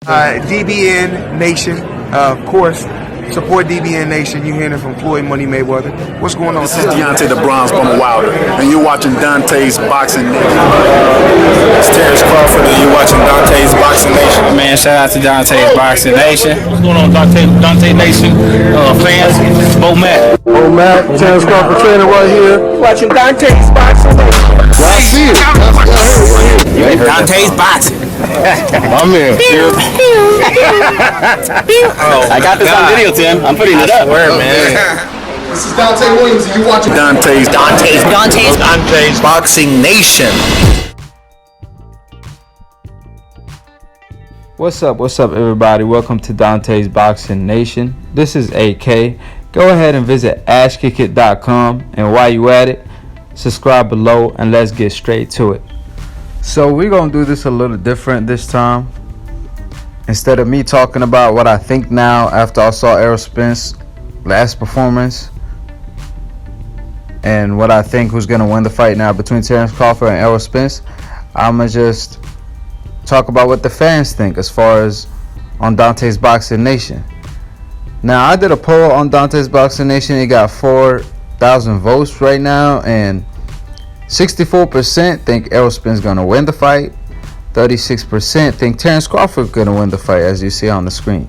DBN Nation, of course, support DBN Nation. You're hearing it from Floyd Money Mayweather. What's going on? This is Deontay the Bronze Bomber Wilder, and you're watching Dante's Boxing Nation. It's Terence Crawford, and you're watching Dante's Boxing Nation. Man, shout out to Dante's Boxing Nation. What's going on, Dante Nation fans? Bo Mac, Terence Crawford trainer right here. Watching Dante's Boxing Nation. Well, I see it. Dante's Boxing. My man. I got this on video, Tim. I'm putting it up. This is Dante Williams, and you watching Dante's Boxing Nation. What's up, everybody? Welcome to Dante's Boxing Nation. This is AK. Go ahead and visit ashkickit.com, and while you at it, subscribe below, and let's get straight to it. So we're gonna do this a little different this time. Instead of me talking about what I think now after I saw Errol Spence last performance and what I think who's gonna win the fight now between Terence Crawford and Errol Spence, I'ma just talk about what the fans think as far as on Dante's Boxing Nation. Now, I did a poll on Dante's Boxing Nation. It got 4,000 votes right now, and 64% think Errol Spence is going to win the fight. 36% think Terence Crawford is going to win the fight, as you see on the screen.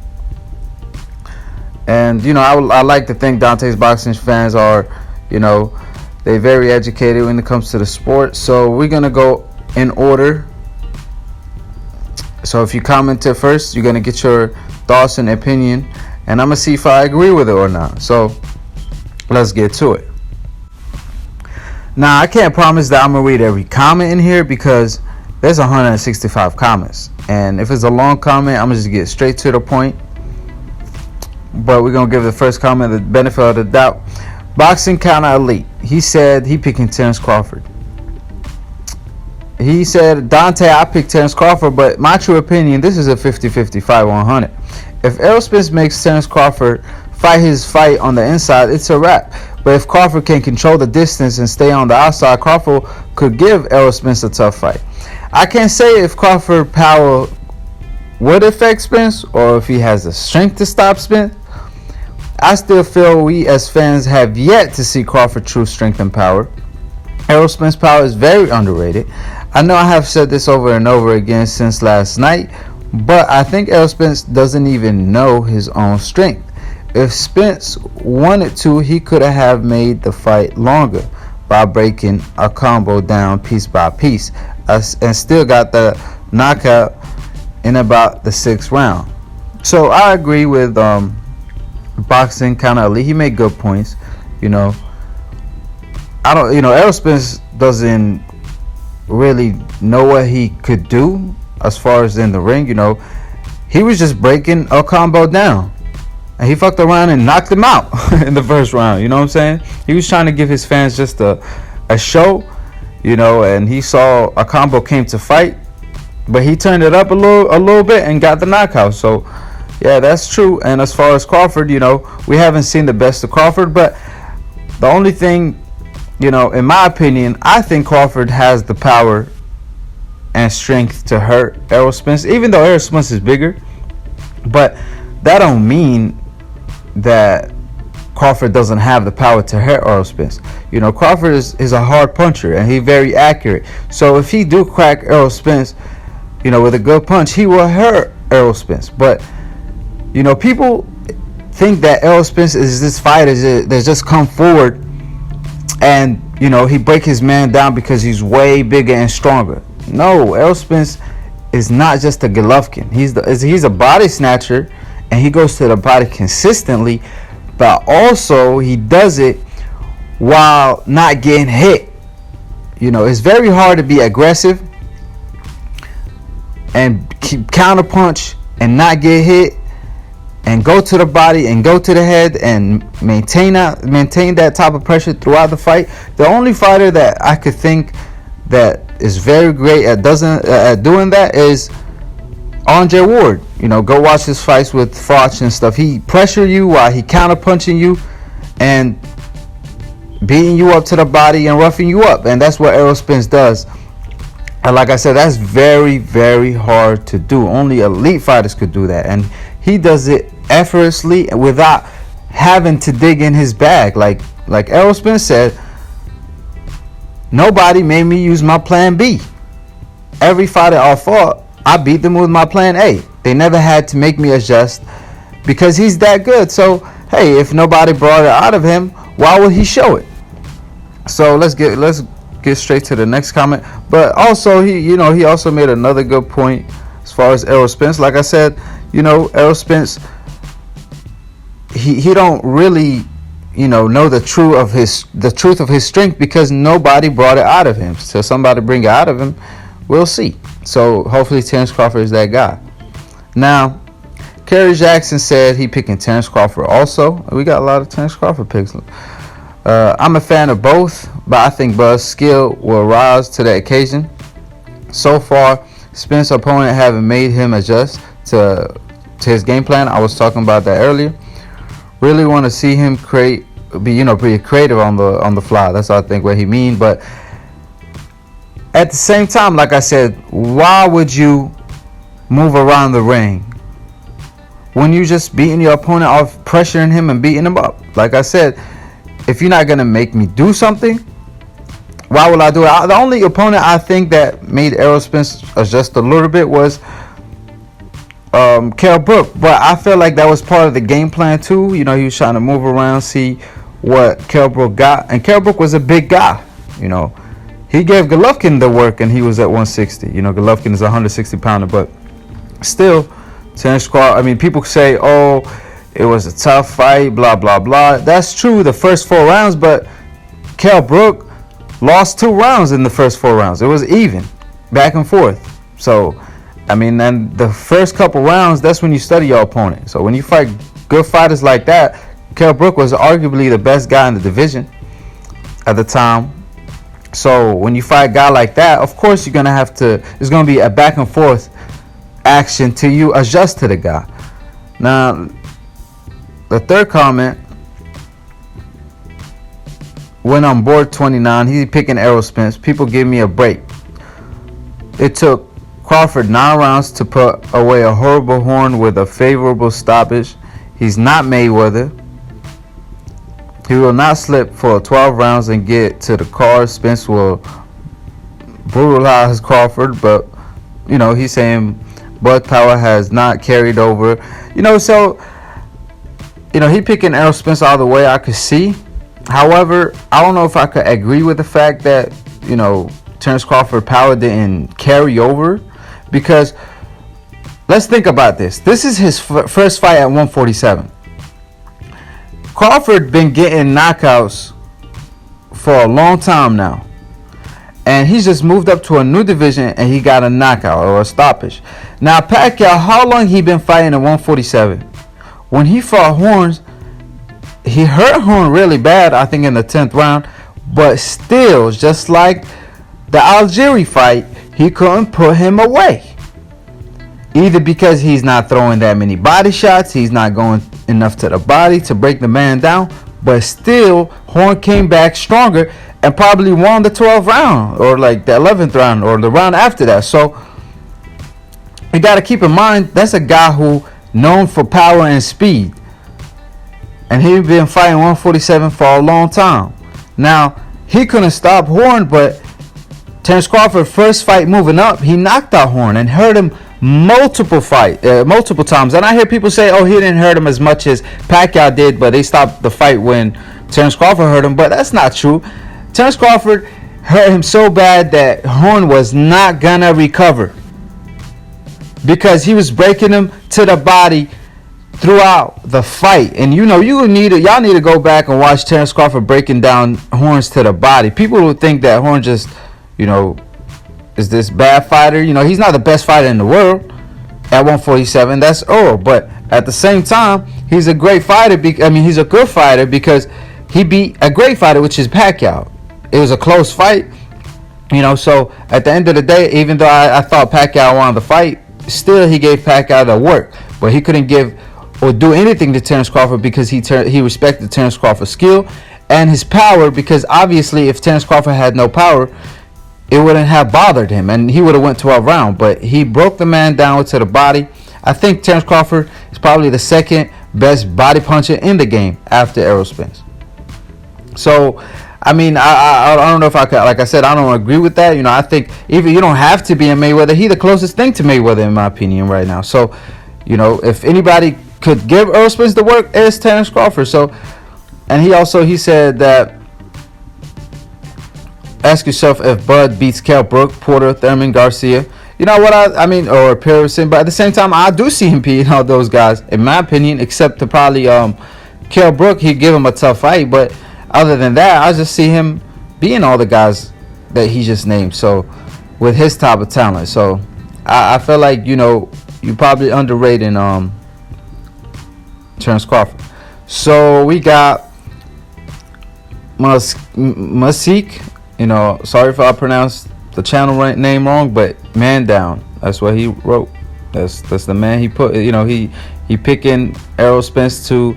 And, I like to think Dante's Boxing fans are, they're very educated when it comes to the sport. So we're going to go in order. So if you commented first, you're going to get your thoughts and opinion, and I'm going to see if I agree with it or not. So let's get to it. Now, I can't promise that I'm going to read every comment in here because there's 165 comments. And if it's a long comment, I'm going to just get straight to the point. But we're going to give the first comment the benefit of the doubt. Boxing Counter Elite. He said he picking Terence Crawford. He said, Dante, I picked Terence Crawford, but my true opinion, this is a 50-50 fight, 100. If Errol Spence makes Terence Crawford fight his fight on the inside, it's a wrap. But if Crawford can control the distance and stay on the outside, Crawford could give Errol Spence a tough fight. I can't say if Crawford power would affect Spence or if he has the strength to stop Spence. I still feel we as fans have yet to see Crawford's true strength and power. Errol Spence's power is very underrated. I know I have said this over and over again since last night, but I think Errol Spence doesn't even know his own strength. If Spence wanted to, he could have made the fight longer by breaking a combo down piece by piece and still got the knockout in about the 6th round. So I agree with Boxing Counter Elite. He made good points. Errol Spence doesn't really know what he could do as far as in the ring. He was just breaking a combo down. And he fucked around and knocked him out in the first round. You know what I'm saying? He was trying to give his fans just a show, and he saw a combo came to fight, but he turned it up a little bit and got the knockout. So, yeah, that's true. And as far as Crawford, we haven't seen the best of Crawford, but the only thing, in my opinion, I think Crawford has the power and strength to hurt Errol Spence, even though Errol Spence is bigger. But that don't mean that Crawford doesn't have the power to hurt Errol Spence. Crawford is a hard puncher and he's very accurate. So if he do crack Errol Spence, with a good punch, he will hurt Errol Spence. But people think that Errol Spence is this fighter that just come forward and he break his man down because he's way bigger and stronger. No, Errol Spence is not just a Golovkin. He's a body snatcher, and he goes to the body consistently, but also he does it while not getting hit. It's very hard to be aggressive and keep counterpunch and not get hit and go to the body and go to the head and maintain that type of pressure throughout the fight. The only fighter that I could think that is very great at doing that is Andre Ward. Go watch his fights with Froch and stuff. He pressure you while he counter punching you and beating you up to the body and roughing you up, and that's what Errol Spence does. And like I said, that's very, very hard to do. Only elite fighters could do that. And he does it effortlessly without having to dig in his bag. Like Errol Spence said, nobody made me use my plan B. Every fighter I fought, I beat them with my plan A. They never had to make me adjust because he's that good. So, hey, if nobody brought it out of him, why would he show it? So let's get straight to the next comment. But also he also made another good point as far as Errol Spence. Like I said, Errol Spence, he don't really know the truth of his strength because nobody brought it out of him. So somebody bring it out of him, we'll see. So hopefully Terence Crawford is that guy. Now, Kerry Jackson said he picking Terence Crawford also. We got a lot of Terence Crawford picks. I'm a fan of both, but I think Buzz skill will rise to the occasion. So far, Spence's opponent haven't made him adjust to his game plan. I was talking about that earlier. Really want to see him be creative on the fly. That's I think what he mean. But at the same time, like I said, why would you move around the ring when you just beating your opponent off, pressuring him and beating him up? Like I said, if you're not gonna make me do something, why will I do it? The only opponent I think that made Errol Spence adjust a little bit was Kell Brook, but I feel like that was part of the game plan too. He was trying to move around, see what Kell Brook got, and Kell Brook was a big guy. He gave Golovkin the work, and he was at 160. Golovkin is a 160 pounder, but still, Terence Crawford. People say, "Oh, it was a tough fight," blah blah blah. That's true, the first 4 rounds, but Kell Brook lost 2 rounds in the first 4 rounds. It was even, back and forth. So, and the first couple rounds, that's when you study your opponent. So when you fight good fighters like that, Kell Brook was arguably the best guy in the division at the time. So when you fight a guy like that, of course you're gonna it's gonna be a back and forth action till you adjust to the guy. Now, the third comment, when on board 29, he's picking Errol Spence. People give me a break. It took Crawford 9 rounds to put away a horrible horn with a favorable stoppage. He's not Mayweather. He will not slip for 12 rounds and get to the car. Spence will brutalize Crawford, but he's saying blood power has not carried over. So he picking Errol Spence all the way, I could see. However, I don't know if I could agree with the fact that Terence Crawford power didn't carry over, because let's think about this. This is his first fight at 147. Crawford been getting knockouts for a long time now, and he's just moved up to a new division and he got a knockout or a stoppage. Now Pacquiao, how long he been fighting at 147? When he fought Horns, he hurt Horn really bad, I think in the 10th round, but still, just like the Algieri fight, he couldn't put him away. Either because he's not throwing that many body shots, he's not going enough to the body to break the man down, but still Horn came back stronger and probably won the 12th round or like the 11th round or the round after that. So you got to keep in mind, that's a guy who known for power and speed, and he's been fighting 147 for a long time. Now he couldn't stop Horn, but Terence Crawford first fight moving up, he knocked out Horn and hurt him multiple times. And I hear people say, oh, he didn't hurt him as much as Pacquiao did, but they stopped the fight when Terence Crawford hurt him. But that's not true. Terence Crawford hurt him so bad that Horn was not gonna recover, because he was breaking him to the body throughout the fight. And y'all need to go back and watch Terence Crawford breaking down Horns to the body. People would think that Horn just is this bad fighter. He's not the best fighter in the world at 147. That's Errol. But at the same time, he's a great fighter. He's a good fighter because he beat a great fighter, which is Pacquiao. It was a close fight. So at the end of the day, even though I thought Pacquiao won the fight, still he gave Pacquiao the work. But he couldn't give or do anything to Terence Crawford because he respected Terence Crawford's skill and his power, because obviously if Terence Crawford had no power, it wouldn't have bothered him, and he would have went 12 round. But he broke the man down to the body. I think Terence Crawford is probably the second best body puncher in the game after Errol Spence. So, I mean, I don't know if I could, like I said, I don't agree with that. You know, I think even you don't have to be a Mayweather. He's the closest thing to Mayweather in my opinion right now. So, you know, if anybody could give Errol Spence the work, it's Terence Crawford. So, and he said that, ask yourself if Bud beats Kell Brook, Porter, Thurman, Garcia. You know what I mean, or Pearson. But at the same time, I do see him beating all those guys, in my opinion, except to probably Kell Brook. He'd give him a tough fight, but other than that, I just see him beating all the guys that he just named. So, with his type of talent, so I feel like, you know, you probably underrating Terence Crawford. So we got Masik. You know, sorry if I pronounced the channel name wrong, but man down. That's what he wrote. That's the man he put. You know, he picking Errol Spence to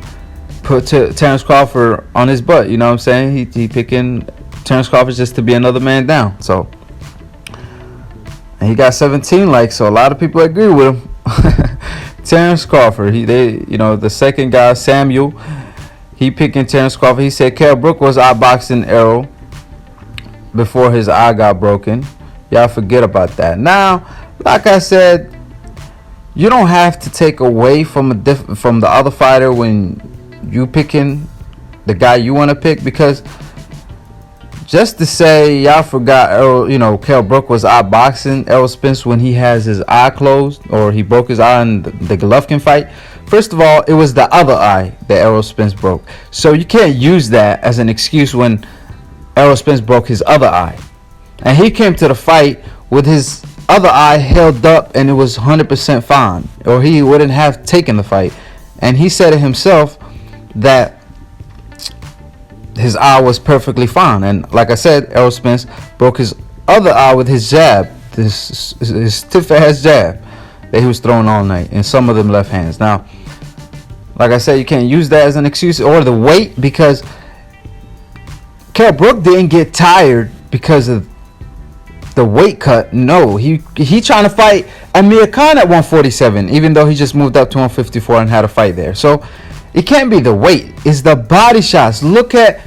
put Terence Crawford on his butt. You know what I'm saying? He picking Terence Crawford just to be another man down. So, and he got 17 likes. So a lot of people agree with him. Terence Crawford. You know, the second guy, Samuel. He picking Terence Crawford. He said Kell Brook was outboxing Errol before his eye got broken. Y'all forget about that. Now, like I said, you don't have to take away from the other fighter when you picking the guy you want to pick, because just to say y'all forgot Errol, you know, Kell Brook was outboxing Errol Spence when he has his eye closed, or he broke his eye in the Golovkin fight. First of all, it was the other eye that Errol Spence broke. So you can't use that as an excuse when Errol Spence broke his other eye. And he came to the fight with his other eye held up and it was 100% fine, or he wouldn't have taken the fight. And he said it himself that his eye was perfectly fine. And like I said, Errol Spence broke his other eye with his jab, his stiff ass jab that he was throwing all night, and some of them left hands. Now, like I said, you can't use that as an excuse, or the weight, because Kell Brook didn't get tired because of the weight cut. No, he trying to fight Amir Khan at 147, even though he just moved up to 154 and had a fight there. So it can't be the weight, it's the body shots. Look at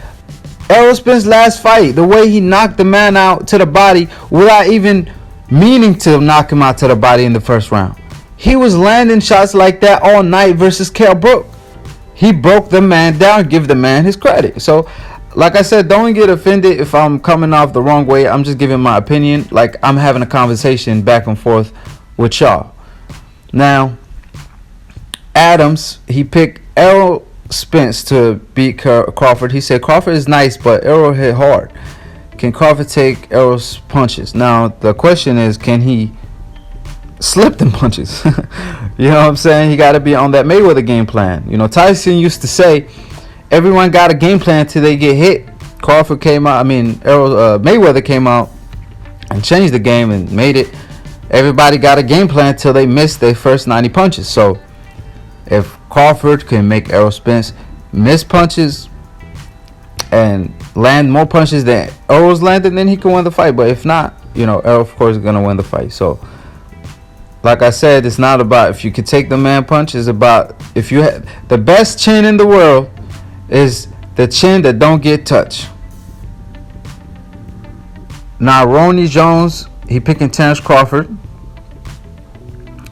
Errol Spence's last fight, the way he knocked the man out to the body without even meaning to knock him out to the body in the first round. He was landing shots like that all night versus Kell Brook. He broke the man down. Give the man his credit. So, like I said, don't get offended if I'm coming off the wrong way. I'm just giving my opinion. Like I'm having a conversation back and forth with y'all. Now, Adams, he picked Errol Spence to beat Crawford. He said Crawford is nice, but Errol hit hard. Can Crawford take Errol's punches? Now, the question is, can he slip them punches? You know what I'm saying? He got to be on that Mayweather game plan. You know, Tyson used to say, everyone got a game plan till they get hit. Crawford came out. Mayweather came out and changed the game and made it. Everybody got a game plan till they missed their first 90 punches. So if Crawford can make Errol Spence miss punches and land more punches than Errol's landed, then he can win the fight. But if not, you know, Errol of course is gonna win the fight. So like I said, it's not about if you can take the man punch. It's about if you have the best chin in the world is the chin that don't get touched. Now Ronnie Jones, he picking Terence Crawford.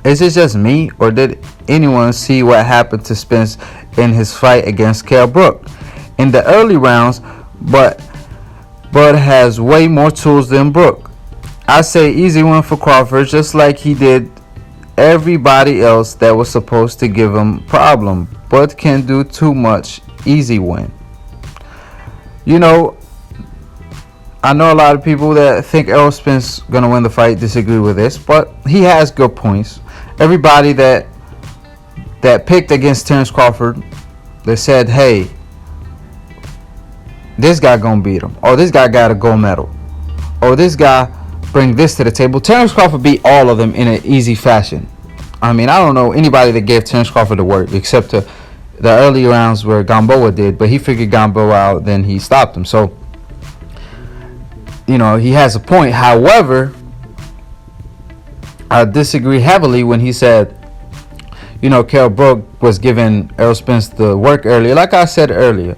Is it just me, or did anyone see what happened to Spence in his fight against Kell Brook in the early rounds? But has way more tools than Brook. I say easy win for Crawford, just like he did everybody else that was supposed to give him problem, but can do too much. Easy win. You know, I know a lot of people that think Errol Spence gonna win the fight disagree with this, but he has good points. Everybody that picked against Terence Crawford, they said, hey, this guy gonna beat him, or this guy got a gold medal, or this guy bring this to the table. Terence Crawford beat all of them in an easy fashion. I mean, I don't know anybody that gave Terence Crawford the work except the early rounds where Gamboa did, but he figured Gamboa out, then he stopped him. So he has a point. However, I disagree heavily when he said, Kell Brook was giving Errol Spence the work earlier. Like I said earlier,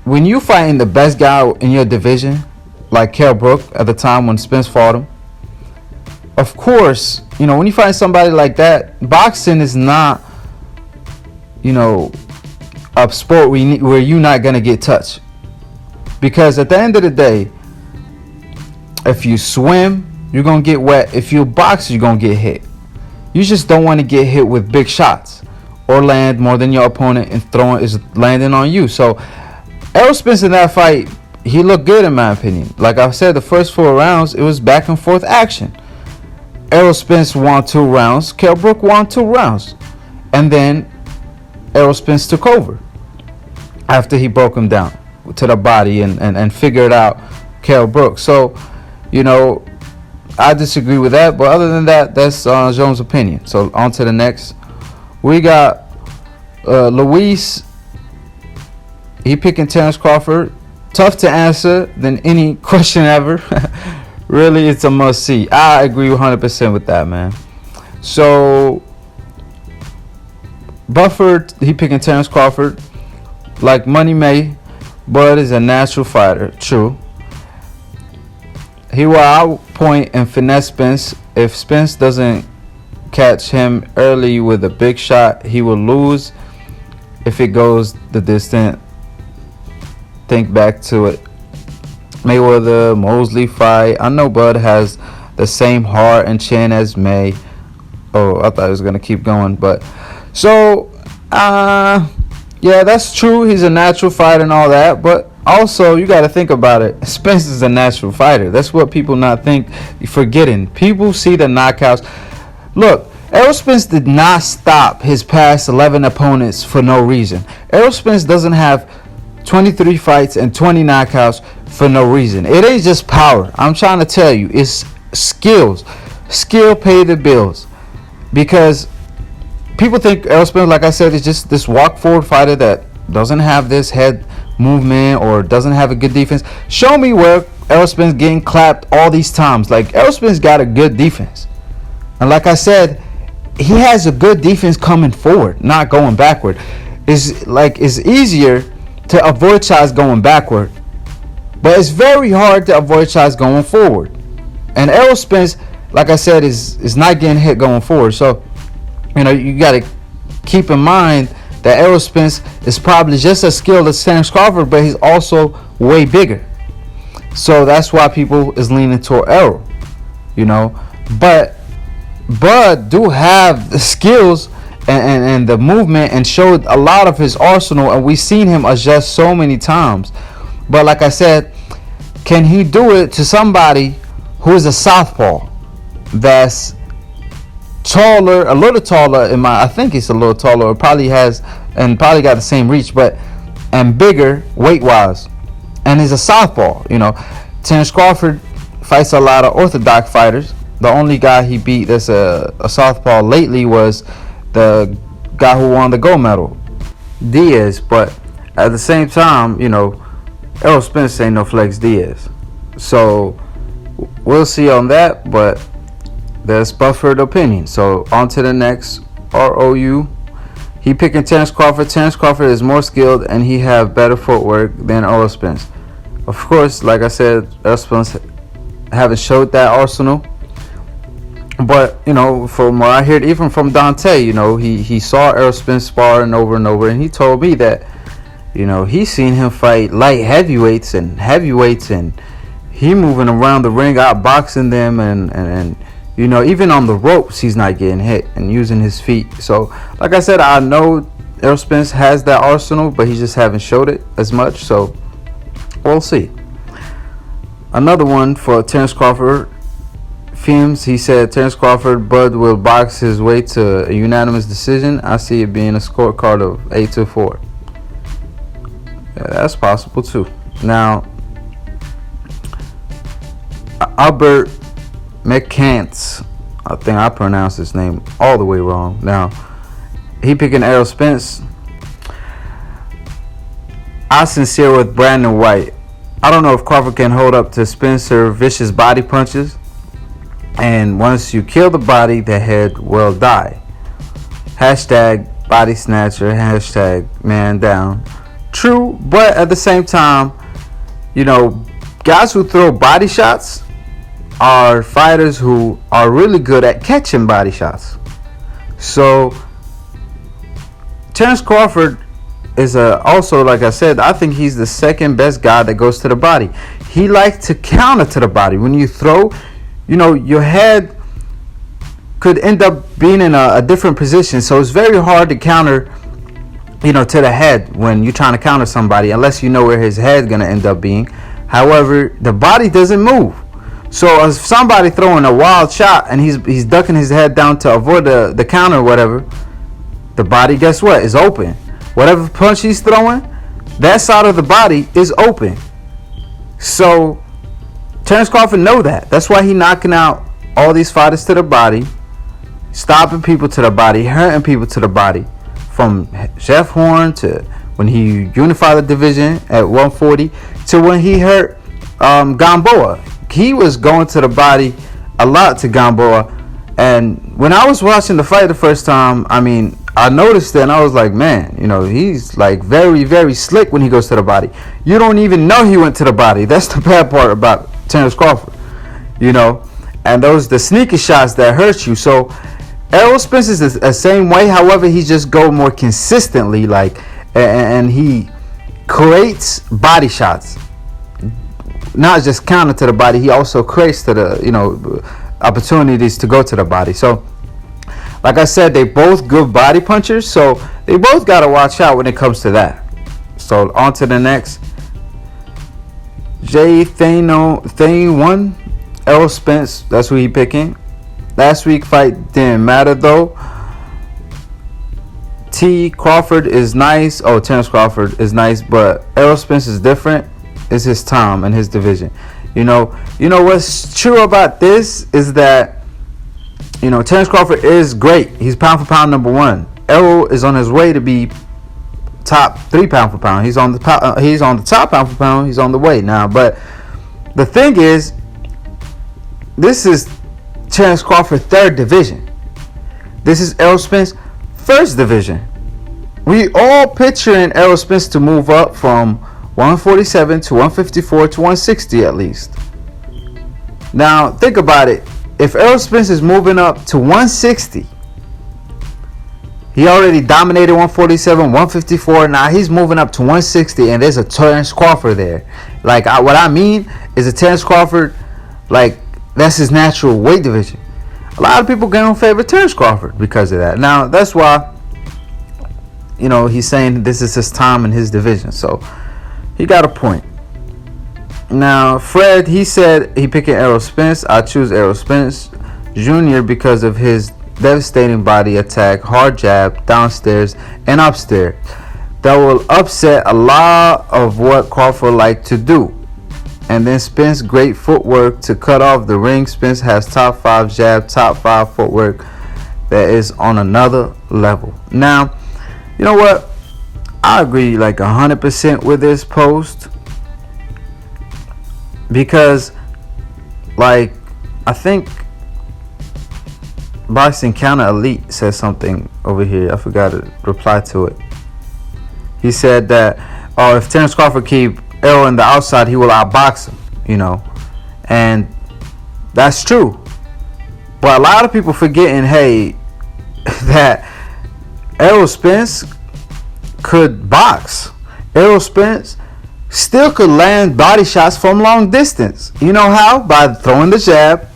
when you fighting the best guy in your division, like Kell Brook at the time when Spence fought him, of course, when you find somebody like that, boxing is not, a sport where you're not going to get touched. Because at the end of the day, if you swim, you're going to get wet. If you box, you're going to get hit. You just don't want to get hit with big shots or land more than your opponent and is landing on you. So Errol Spence in that fight, he looked good in my opinion. Like I said, the first 4 rounds, it was back and forth action. Errol Spence won 2 rounds. Kell Brook won 2 rounds. And then Errol Spence took over after he broke him down to the body and figured out Kell Brook. So, I disagree with that. But other than that, that's Jones' opinion. So on to the next. We got Luis. He picking Terence Crawford. Tough to answer than any question ever. Really, it's a must see. I agree 100% with that, man. So Bufford, he picking Terence Crawford. Like Money May, Bud is a natural fighter. True. He will outpoint and finesse Spence. If Spence doesn't catch him early with a big shot, he will lose if it goes the distance. Think back to it. Mayweather Mosley fight. I know Bud has the same heart and chin as May. Oh, I thought he was gonna keep going, but so yeah, that's true. He's a natural fighter and all that, but also you got to think about it. Spence is a natural fighter. That's what people not forgetting. People see the knockouts. Look, Errol Spence did not stop his past 11 opponents for no reason. Errol Spence doesn't have 23 fights and 20 knockouts for no reason. It ain't just power. I'm trying to tell you, it's skills. Skill pay the bills. Because people think Errol Spence, like I said, is just this walk forward fighter that doesn't have this head movement or doesn't have a good defense. Show me where Errol Spence getting clapped all these times. Like, Errol Spence got a good defense. And like I said, he has a good defense coming forward, not going backward. It's easier to avoid shots going backward, but it's very hard to avoid shots going forward. And Errol Spence, like I said, is not getting hit going forward. So, you got to keep in mind that Errol Spence is probably just as skilled as Terence Crawford, but he's also way bigger. So that's why people is leaning toward Errol, But Bud do have the skills and the movement and showed a lot of his arsenal, and we've seen him adjust so many times. But like I said, can he do it to somebody who is a southpaw that's taller, a little taller I think he's a little taller, or probably got the same reach, and bigger weight wise, and he's a southpaw. Terence Crawford fights a lot of orthodox fighters. The only guy he beat that's a southpaw lately was the guy who won the gold medal, Diaz. But at the same time, Errol Spence ain't no Flex Diaz. So we'll see on that, but that's Bufford opinion. So on to the next. ROU. He picking Terence Crawford. Terence Crawford is more skilled and he have better footwork than Errol Spence. Of course, like I said, Errol Spence haven't showed that arsenal. But, from what I heard, even from Dante, he saw Errol Spence sparring over and over, and he told me that, he's seen him fight light heavyweights, and he moving around the ring, outboxing them, and even on the ropes, he's not getting hit and using his feet. So, like I said, I know Errol Spence has that arsenal, but he just haven't showed it as much. So, we'll see. Another one for Terence Crawford. Films, he said Terence Crawford, Bud will box his way to a unanimous decision. I see it being a scorecard of 8-4. Yeah, that's possible too. Now, Albert McCants, I think I pronounced his name all the way wrong. Now, he picking Errol Spence. I sincere with Brandon White. I don't know if Crawford can hold up to Spencer vicious body punches. And once you kill the body, the head will die. Hashtag body snatcher. Hashtag man down. True, but at the same time, you know, guys who throw body shots are fighters who are really good at catching body shots. So Terence Crawford is also, like I said, I think he's the second best guy that goes to the body. He likes to counter to the body. When you throw, you know, your head could end up being in a different position. So it's very hard to counter, you know, to the head when you're trying to counter somebody, unless you know where his head's going to end up being. However, the body doesn't move. So if somebody throwing a wild shot and he's ducking his head down to avoid the counter or whatever, the body, guess what, is open. Whatever punch he's throwing, that side of the body is open. So Terence Crawford know that. That's why he knocking out all these fighters to the body, stopping people to the body, hurting people to the body. From Jeff Horn to when he unified the division at 140 to when he hurt Gamboa. He was going to the body a lot to Gamboa. And when I was watching the fight the first time, I mean, I noticed that and I was like, man, you know, he's like very, very slick when he goes to the body. You don't even know he went to the body. That's the bad part about Terence Crawford, you know. And those the sneaky shots that hurt you. So Errol Spence is the same way. However, he just go more consistently, like, and he creates body shots. Not just counter to the body, he also creates to the, you know, opportunities to go to the body. So like I said, they both good body punchers, so they both got to watch out when it comes to that. So on to the next. Jay Thane won. Errol Spence, that's who he picking. Last week fight didn't matter though. Crawford is nice. Oh, Terence Crawford is nice, but Errol Spence is different. It's his time and his division. You know what's true about this is that, you know, Terence Crawford is great. He's pound for pound number one. Errol is on his way to be top 3 pound for pound. He's on the top pound for pound. He's on the way now. But the thing is, this is Terence Crawford's 3rd division. This is Errol Spence 1st division. We all picturing Errol Spence to move up from 147 to 154 to 160 at least. Now think about it. If Errol Spence is moving up to 160, he already dominated 147, 154. Now he's moving up to 160, and there's a Terence Crawford there. Like, what I mean is a Terence Crawford, like, that's his natural weight division. A lot of people don't favor Terence Crawford because of that. Now that's why, you know, he's saying this is his time in his division. So he got a point. Now, Fred, he said he picking Errol Spence. I choose Errol Spence Jr. because of his devastating body attack, hard jab, downstairs and upstairs. That will upset a lot of what Crawford like to do. And then Spence, great footwork to cut off the ring. Spence has top 5 jab, top 5 footwork that is on another level. Now, you know what? I agree like 100% with this post. Because, like, I think Boxing Counter Elite said something over here. I forgot to reply to it. He said that, oh, if Terence Crawford keep Errol on the outside, he will outbox him, you know. And that's true. But a lot of people forgetting, hey, that Errol Spence could box. Errol Spence still could land body shots from long distance. You know how? By throwing the jab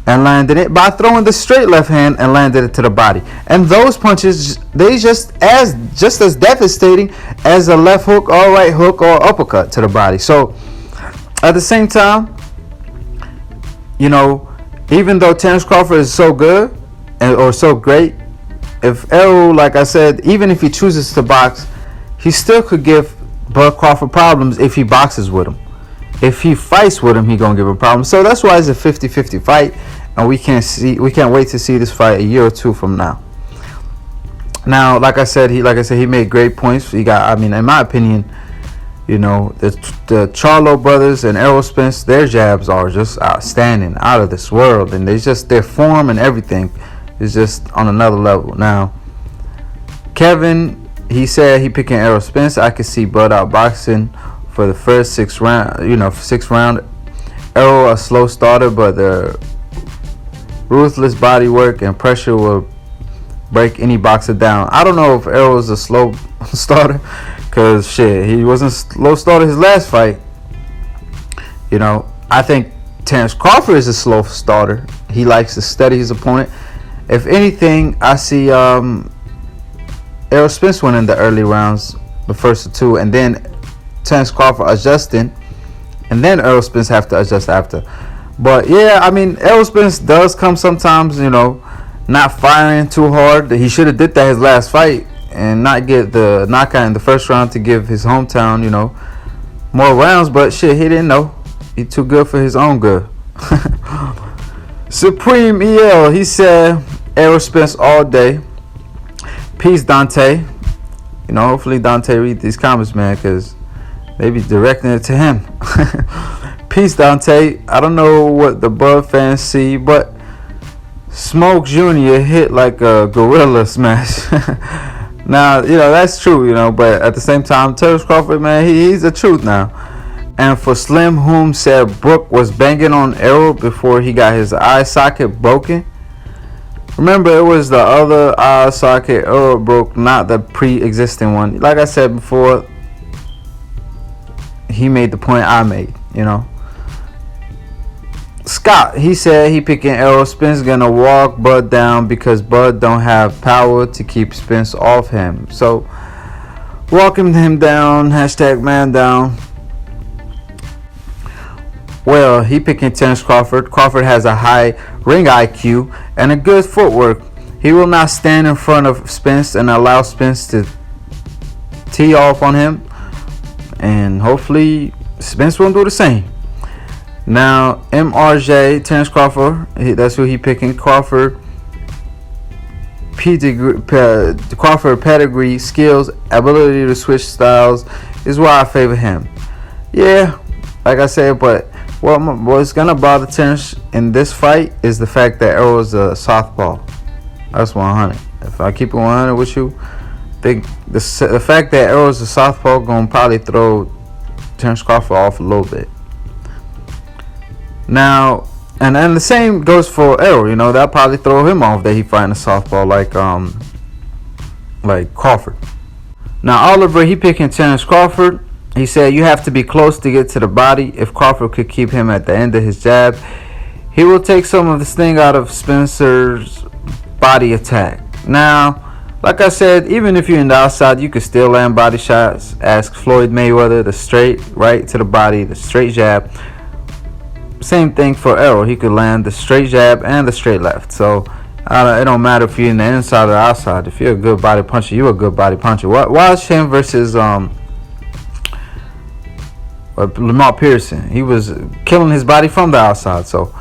and landing it, by throwing the straight left hand and landing it to the body. And those punches, they just as devastating as a left hook or right hook or uppercut to the body. So at the same time, you know, even though Terence Crawford is so good or so great, if Errol, like I said, even if he chooses to box, he still could give Bud Crawford problems if he boxes with him. If he fights with him, he gonna give him problems. So that's why it's a 50-50 fight, and we can't wait to see this fight a year or 2 from now. Now, like I said, he made great points. He got, I mean, in my opinion, You know, the Charlo brothers and Errol Spence, their jabs are just outstanding, out of this world, and their form and everything is just on another level. Now, Kevin, he said he picking Errol Spence. I could see Bud outboxing for the first 6 round. You know, 6th round. Errol a slow starter, but the ruthless body work and pressure will break any boxer down. I don't know if Errol's a slow starter, cause shit, he wasn't slow starter his last fight. You know, I think Terence Crawford is a slow starter. He likes to study his opponent. If anything, I see Errol Spence winning the early rounds, the first 2, and then Terence Crawford adjusting, and then Errol Spence have to adjust after. But yeah, I mean, Errol Spence does come sometimes, you know, not firing too hard. He should have did that his last fight and not get the knockout in the first round to give his hometown, you know, more rounds. But shit, he didn't know. He too good for his own good. Supreme EL, he said Errol Spence all day. Peace, Dante. You know, hopefully Dante read these comments, man, because they be directing it to him. Peace, Dante. I don't know what the Bud fans see, but Smoke Jr. hit like a gorilla smash. Now, you know, that's true, you know, but at the same time, Terence Crawford, man, he's the truth now. And for Slim, whom said Brook was banging on Errol before he got his eye socket broken. Remember, it was the other eye socket Errol broke, not the pre-existing one. Like I said before, he made the point I made, you know. Scott, he said he picking Errol Spence, gonna walk Bud down because Bud don't have power to keep Spence off him. So walking him down, hashtag man down. Well, he picking Terence Crawford. Crawford has a high ring IQ and a good footwork. He will not stand in front of Spence and allow Spence to tee off on him, and hopefully Spence won't do the same. Now, MRJ, Terence Crawford, that's who he picking. Crawford pedigree, skills, ability to switch styles is why I favor him. Yeah, like I said, but what's gonna bother Terence in this fight is the fact that Errol is a southpaw. That's 100. If I keep it 100 with you, the fact that Errol is a southpaw gonna probably throw Terence Crawford off a little bit. Now, and the same goes for Errol. You know, that'll probably throw him off that he fighting a southpaw like Crawford. Now, Oliver, he picking Terence Crawford. He said you have to be close to get to the body. If Crawford could keep him at the end of his jab, he will take some of the sting out of Spencer's body attack. Now, like I said, even if you're in the outside, you could still land body shots. Ask Floyd Mayweather, the straight right to the body, the straight jab. Same thing for Errol. He could land the straight jab and the straight left. So it don't matter if you're in the inside or the outside. If you're a good body puncher, you're a good body puncher. Watch him versus Lamar Pearson. He was killing his body from the outside. So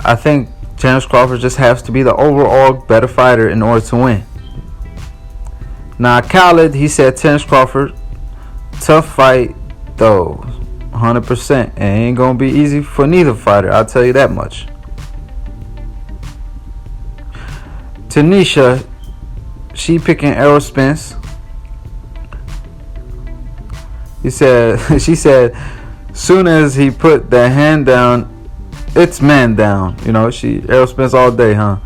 I think Terence Crawford just has to be the overall better fighter in order to win. Now, Khaled, he said Terence Crawford, tough fight though. 100%, and it ain't gonna be easy for neither fighter, I'll tell you that much. Tanisha, she picking Errol Spence. She said soon as he put the hand down, it's man down. You know, Errol Spence all day, huh?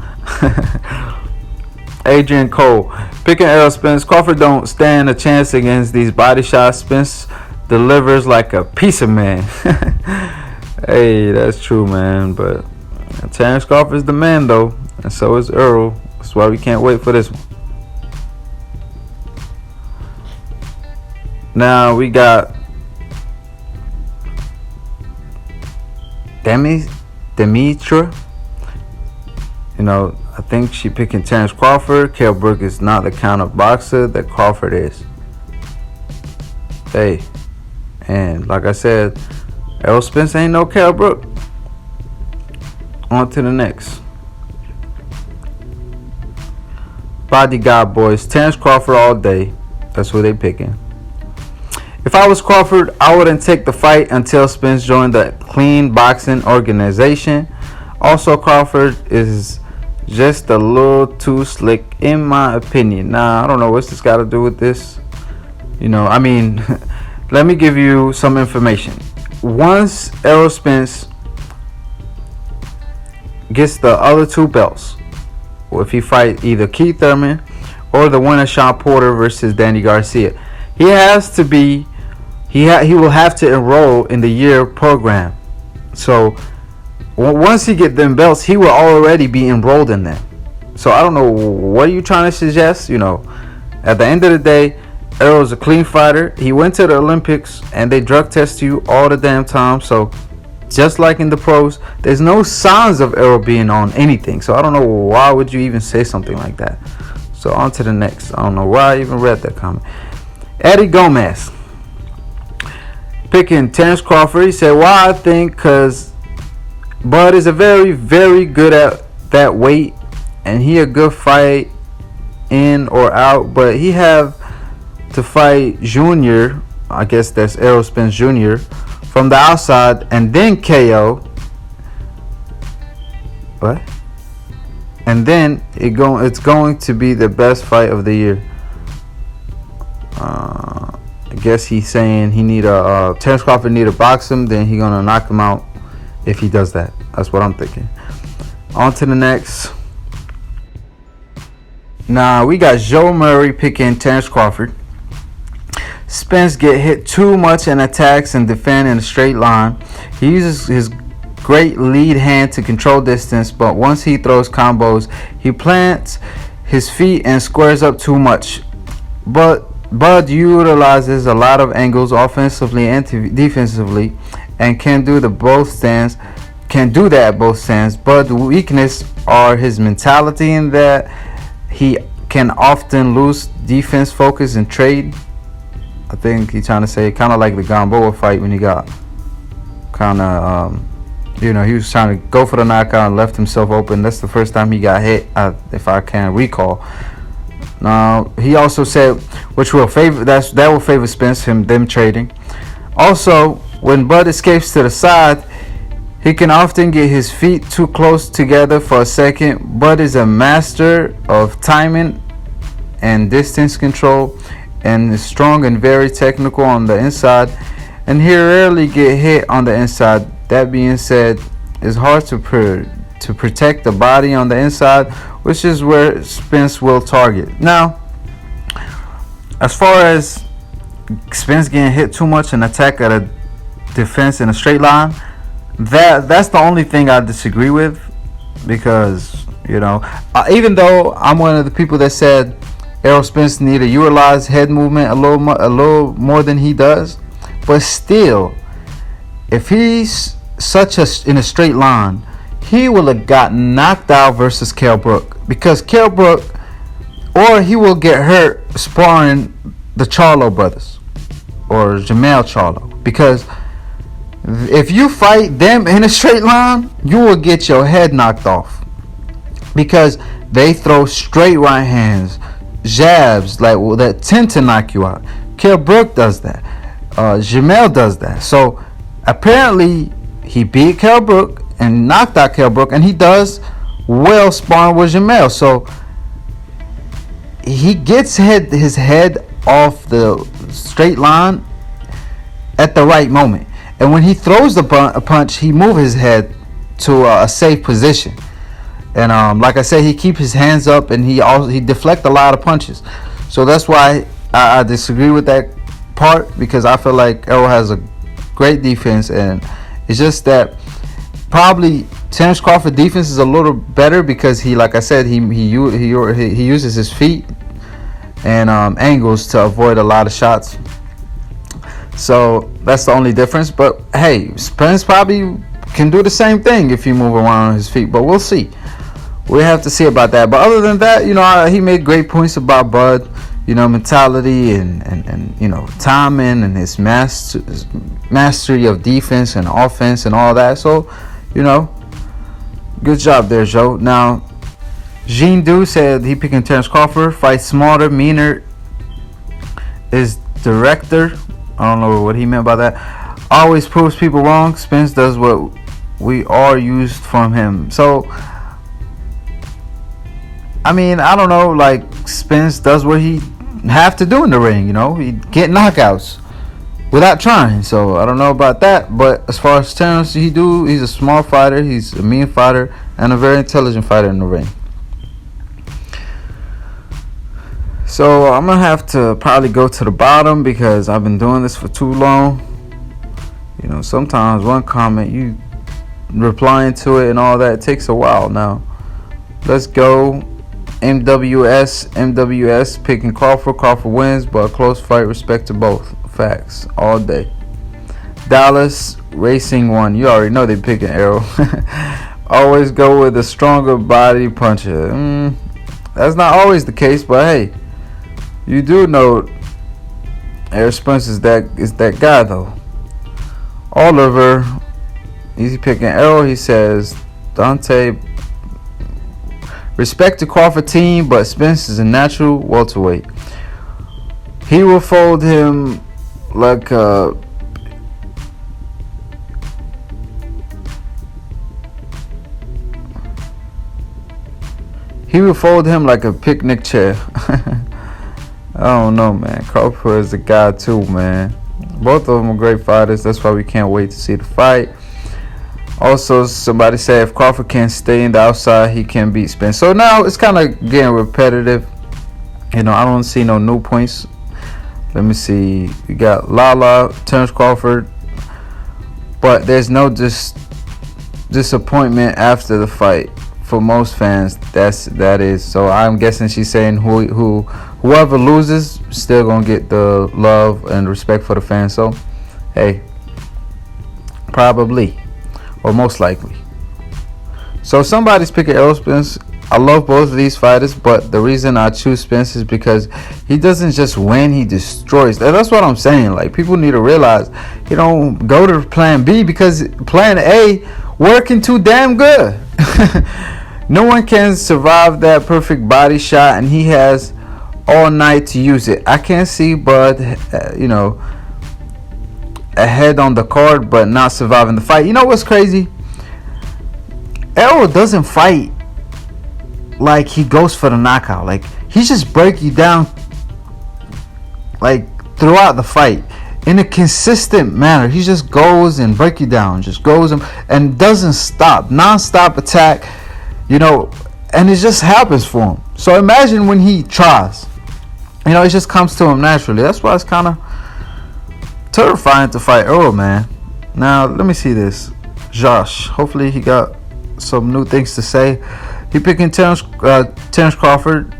Adrian Cole picking Errol Spence. Crawford don't stand a chance against these body shots. Spence delivers like a piece of man. Hey, that's true, man. But Terence Crawford is the man, though, and so is Errol. That's why we can't wait for this one. Now we got Demetra. You know, I think she picking Terence Crawford. Kell Brook is not the counter boxer that Crawford is. Hey. And like I said, Errol Spence ain't no Kell Brook. On to the next. Bodyguard boys. Terence Crawford all day. That's who they picking. If I was Crawford, I wouldn't take the fight until Spence joined the clean boxing organization. Also, Crawford is just a little too slick in my opinion. Now, I don't know what's this got to do with this. I mean, let me give you some information. Once Errol Spence gets the other 2 belts, or if he fight either Keith Thurman or the winner Sean Porter versus Danny Garcia, he will have to enroll in the year program. So once he get them belts, he will already be enrolled in them. So I don't know what are you trying to suggest. At the end of the day, Errol's a clean fighter. He went to the Olympics and they drug test you all the damn time. So just like in the pros, there's no signs of Errol being on anything. So I don't know why would you even say something like that. So on to the next. I don't know why I even read that comment. Eddie Gomez picking Terence Crawford. He said, why I think because Bud is a very, very good at that weight, and he a good fight in or out, but he have to fight Junior, I guess that's Errol Spence Jr., from the outside and then KO. What? And then it's going to be the best fight of the year. I guess he's saying he need Terence Crawford need to box him, then he gonna knock him out if he does that. That's what I'm thinking. On to the next. Now we got Joe Murray picking Terence Crawford. Spence get hit too much in attacks and defend in a straight line. He uses his great lead hand to control distance, but once he throws combos, he plants his feet and squares up too much. But Bud utilizes a lot of angles offensively and defensively and can do that at both stands. Bud's weakness are his mentality in that he can often lose defense focus and trade. I think he's trying to say kind of like the Gamboa fight when he got kind of he was trying to go for the knockout and left himself open. That's the first time he got hit, if I can recall. Now he also said that will favor Spence, them trading. Also, when Bud escapes to the side, he can often get his feet too close together for a second. Bud is a master of timing and distance control and is strong and very technical on the inside, and he rarely get hit on the inside. That being said, it's hard to protect the body on the inside, which is where Spence will target. Now, as far as Spence getting hit too much and attack at a defense in a straight line, that's the only thing I disagree with, because even though I'm one of the people that said Errol Spence need to utilize head movement a little more than he does, but still, if he's in a straight line, he will have got knocked out versus Kell Brook, because Kell Brook, or he will get hurt sparring the Charlo brothers or Jamel Charlo, because if you fight them in a straight line, you will get your head knocked off, because they throw straight right hands, jabs that tend to knock you out. Kell Brook does that. Jamel does that. So apparently he beat Kell Brook and knocked out Kell Brook, and he does well sparring with Jamel. So he gets his head off the straight line at the right moment. And when he throws a punch, he moves his head to a safe position. And like I said, he keeps his hands up, and he deflects a lot of punches. So that's why I disagree with that part, because I feel like Errol has a great defense, and it's just that probably Terence Crawford defense is a little better, because he uses his feet and angles to avoid a lot of shots. So that's the only difference. But hey, Spence probably can do the same thing if he move around on his feet, but we'll see. We have to see about that. But other than that, he made great points about Bud, mentality and timing and his mastery of defense and offense and all that. So, good job there, Joe. Now, Jean Du said he picking Terence Crawford, fight smarter, meaner, is director I don't know what he meant by that. Always proves people wrong. Spence does what we are used from him. So, I mean, I don't know. Like, Spence does what he have to do in the ring. You know, he get knockouts without trying. So I don't know about that. But as far as Terence, he's a smart fighter. He's a mean fighter and a very intelligent fighter in the ring. So I'm gonna have to probably go to the bottom because I've been doing this for too long. You know, sometimes one comment, you replying to it and all that, it takes a while. Now let's go. MWS picking Crawford. Crawford wins, but a close fight. Respect to both. Facts all day. Dallas Racing 1. You already know they picking Errol. Always go with a stronger body puncher. That's not always the case, but hey, you do know Errol Spence is that guy though. Oliver, he's picking Errol. He says Dante. Respect to Crawford team, but Spence is a natural welterweight. He will fold him like a picnic chair. I don't know, man. Crawford is a guy too, man. Both of them are great fighters. That's why we can't wait to see the fight. Also, somebody said if Crawford can stay in the outside, he can beat Spence. So now it's kind of getting repetitive. You know, I don't see no new points. Let me see. We got Lala, Terence Crawford, but there's no disappointment after the fight for most fans. That is. So I'm guessing she's saying whoever loses still gonna get the love and respect for the fans. So, hey, probably. Or most likely. So somebody's picking Errol Spence. I love both of these fighters, but the reason I choose Spence is because he doesn't just win, he destroys. And that's what I'm saying. Like, people need to realize you don't go to plan B because plan A working too damn good. No one can survive that perfect body shot, and he has all night to use it. I can't see Bud, ahead on the card but not surviving the fight. You know what's crazy? Errol doesn't fight like he goes for the knockout. Like, he just break you down like throughout the fight in a consistent manner. He just goes and break you down, just goes and doesn't stop, non-stop attack, and it just happens for him. So imagine when he tries, it just comes to him naturally. That's why it's kind of terrifying to fight Errol, man. Now let me see this. Josh, hopefully he got some new things to say. He picking Terence Crawford.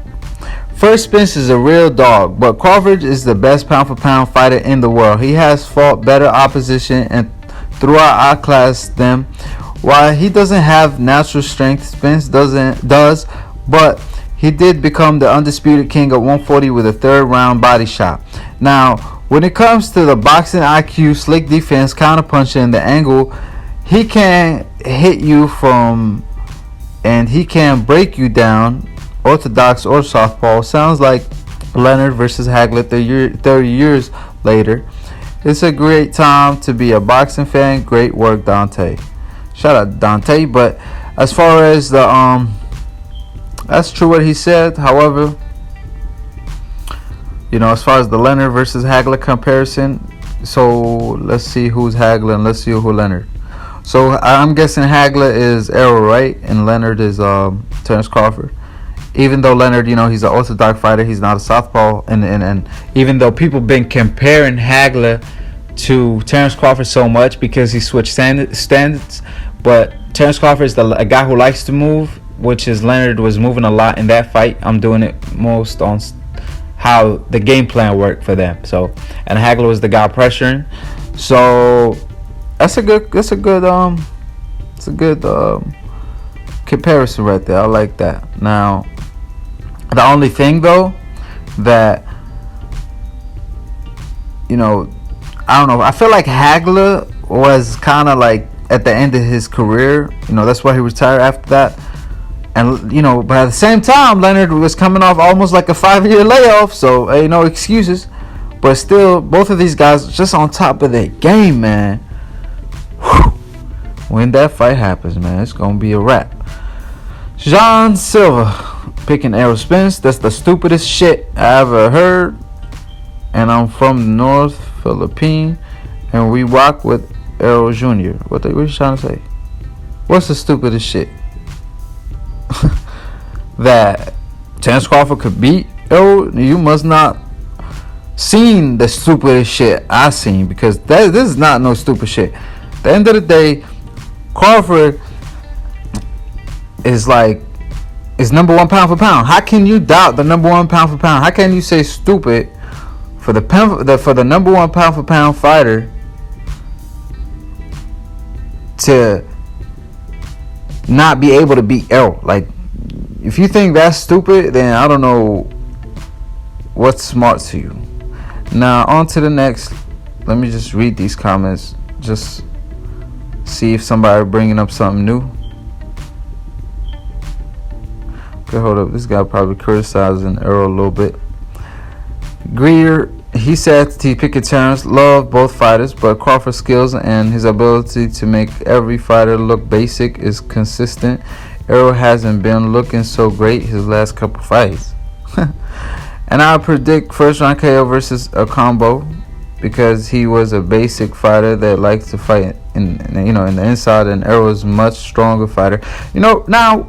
First, Spence is a real dog, but Crawford is the best pound for pound fighter in the world. He has fought better opposition and throughout outclassed them. While he doesn't have natural strength, Spence does, but he did become the undisputed king at 140 with a third round body shot. Now, when it comes to the boxing IQ, slick defense, counterpunching, and the angle, he can hit you from, and he can break you down, orthodox or southpaw. Sounds like Leonard versus Hagler 30 years later. It's a great time to be a boxing fan. Great work, Dante. Shout out Dante. But as far as the that's true what he said. However, as far as the Leonard versus Hagler comparison, so let's see who's Hagler and let's see who Leonard. So I'm guessing Hagler is Errol, right? And Leonard is Terence Crawford. Even though Leonard, he's an orthodox fighter, he's not a southpaw. And even though people been comparing Hagler to Terence Crawford so much because he switched standards, but Terence Crawford is a guy who likes to move, which is Leonard was moving a lot in that fight. I'm doing it most on how the game plan worked for them. So, and Hagler was the guy pressuring. So that's a good comparison right there. I like that. Now, the only thing though that I don't know. I feel like Hagler was kind of like at the end of his career. That's why he retired after that. And but at the same time, Leonard was coming off almost like a 5-year layoff, so ain't no excuses. But still, both of these guys just on top of their game, man. Whew. When that fight happens, man, it's gonna be a wrap. John Silva picking Errol Spence. That's the stupidest shit I ever heard. And I'm from the North Philippines, and we rock with Errol Jr. What you trying to say? What's the stupidest shit? That Terence Crawford could beat Errol? You must not seen the stupidest shit I seen, because this is not no stupid shit. At the end of the day, Crawford is number one pound for pound. How can you doubt the number one pound for pound? How can you say stupid for the number one pound for pound fighter to not be able to beat Errol? Like, if you think that's stupid, then I don't know what's smart to you. Now on to the next. Let me just read these comments. Just see if somebody bringing up something new. Okay, hold up. This guy probably criticizing Errol a little bit. Greer, he said he picked Terence. Love both fighters, but Crawford's skills and his ability to make every fighter look basic is consistent. Errol hasn't been looking so great his last couple fights. And I predict first round KO versus a combo, because he was a basic fighter that likes to fight in the inside, and Errol is a much stronger fighter. Now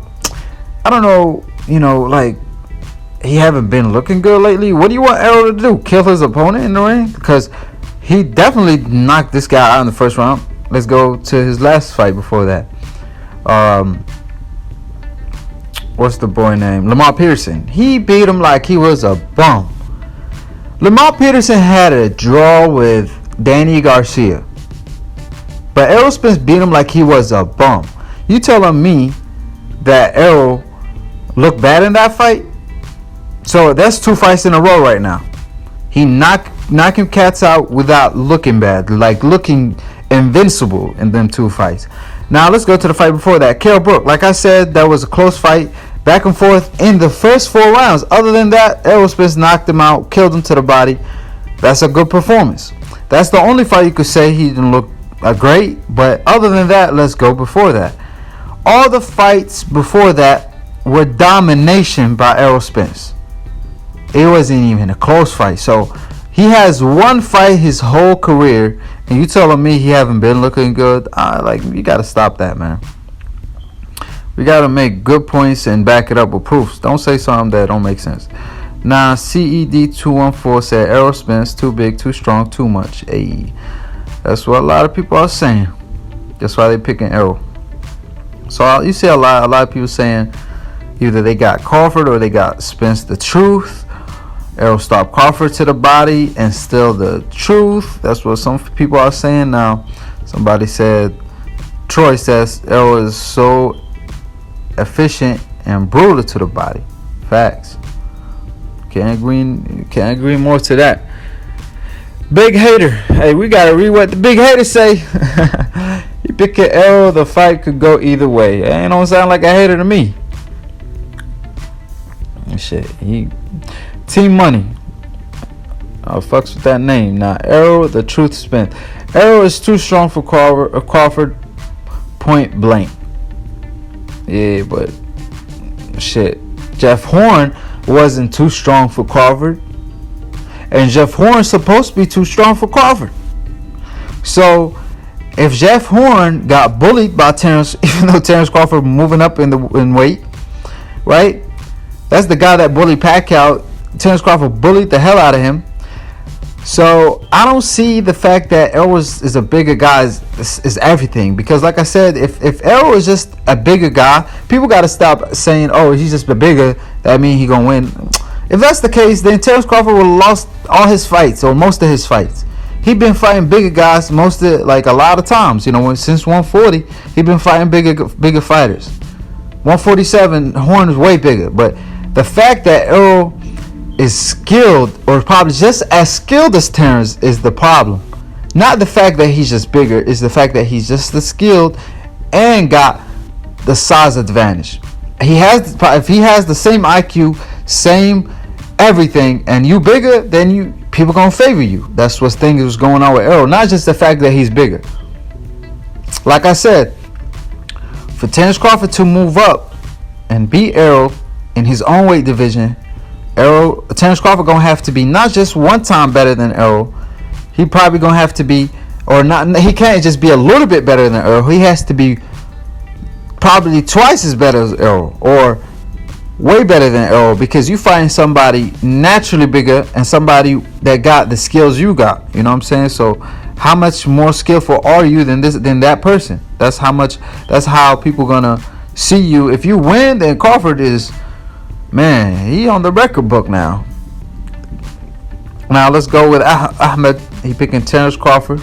I don't know, like, he haven't been looking good lately. What do you want Errol to do? Kill his opponent in the ring? Because he definitely knocked this guy out in the first round. Let's go to his last fight before that. What's the boy name? Lamar Peterson. He beat him like he was a bum. Lamar Peterson had a draw with Danny Garcia, but Errol Spence beat him like he was a bum. You telling me that Errol looked bad in that fight? So that's 2 fights in a row right now. He knocking cats out without looking bad, like looking invincible in them 2 fights. Now let's go to the fight before that. Kell Brook, like I said, that was a close fight, back and forth in the first 4 rounds. Other than that, Errol Spence knocked him out, killed him to the body. That's a good performance. That's the only fight you could say he didn't look great. But other than that, let's go before that. All the fights before that were domination by Errol Spence. It wasn't even a close fight. So he has 1 fight his whole career, and you telling me he haven't been looking good? You got to stop that, man. We got to make good points and back it up with proofs. Don't say something that don't make sense. Now, CED214 said Errol Spence too big, too strong, too much. Hey, that's what a lot of people are saying. That's why they picking Errol. So you see a lot of people saying either they got Crawford or they got Spence the truth. Errol stopped Crawford to the body and still the truth. That's what some people are saying now. Somebody said, Troy says Errol is so efficient and brutal to the body. Facts. Can't agree more to that. Big hater. Hey, we gotta read what the big hater say. He picked Errol. The fight could go either way. It ain't don't sound like a hater to me. Shit. Team Money. I fucks with that name. Now, Errol, the truth Spence. Errol is too strong for Crawford, point blank. Yeah, but shit. Jeff Horn wasn't too strong for Crawford, and Jeff Horn's supposed to be too strong for Crawford. So, if Jeff Horn got bullied by Terence, even though Terence Crawford moving up in weight, right? That's the guy that bullied Pacquiao. Terence Crawford bullied the hell out of him. So I don't see the fact that Errol is a bigger guy is everything. Because like I said, if Errol is just a bigger guy, people got to stop saying, oh, he's just a bigger, that means he gonna win. If that's the case, then Terence Crawford would have lost all his fights, or most of his fights. He been fighting bigger guys a lot of times. Since 140, he been fighting bigger fighters. 147, Horn is way bigger. But the fact that Errol is skilled, or probably just as skilled as Terence, is the problem. Not the fact that he's just bigger, is the fact that he's just as skilled and got the size advantage. If he has the same IQ, same everything, and you bigger, then people gonna favor you. That's what things was going on with Errol. Not just the fact that he's bigger. Like I said, for Terence Crawford to move up and beat Errol in his own weight division, Terence Crawford gonna have to be not just one time better than Errol. He probably gonna have to be, or not. He can't just be a little bit better than Errol. He has to be probably twice as better as Errol, or way better than Errol, because you find somebody naturally bigger and somebody that got the skills you got. You know what I'm saying? So how much more skillful are you than that person? That's how people gonna see you. If you win, then Crawford is, man, he on the record book now. Now let's go with Ahmed. He picking Terence Crawford.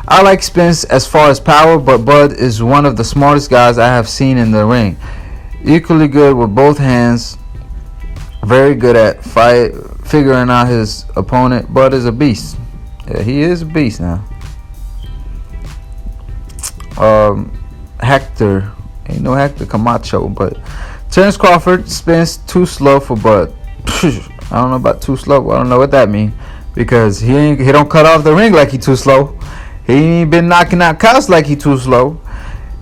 I like Spence as far as power, but Bud is one of the smartest guys I have seen in the ring. Equally good with both hands. Very good at figuring out his opponent. Bud is a beast. Yeah, he is a beast now. Hector. Ain't no Hector Camacho, but Terence Crawford. Spence too slow for Bud. I don't know about too slow. I don't know what that means, because he don't cut off the ring like he too slow. He ain't been knocking out counts like he too slow.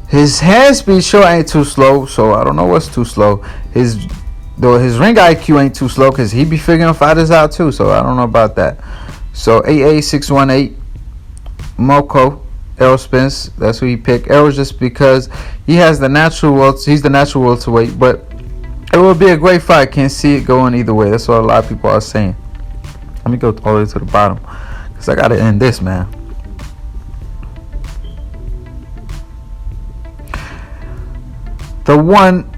His hand speed sure ain't too slow, so I don't know what's too slow. His ring IQ ain't too slow, because he be figuring fighters out too, so I don't know about that. So 88618 Moko, Errol Spence, that's who he picked. Errol just because he has the natural he's the natural welterweight, but it will be a great fight. Can't see it going either way. That's what a lot of people are saying. Let me go all the way to the bottom, because I gotta end this, man. The one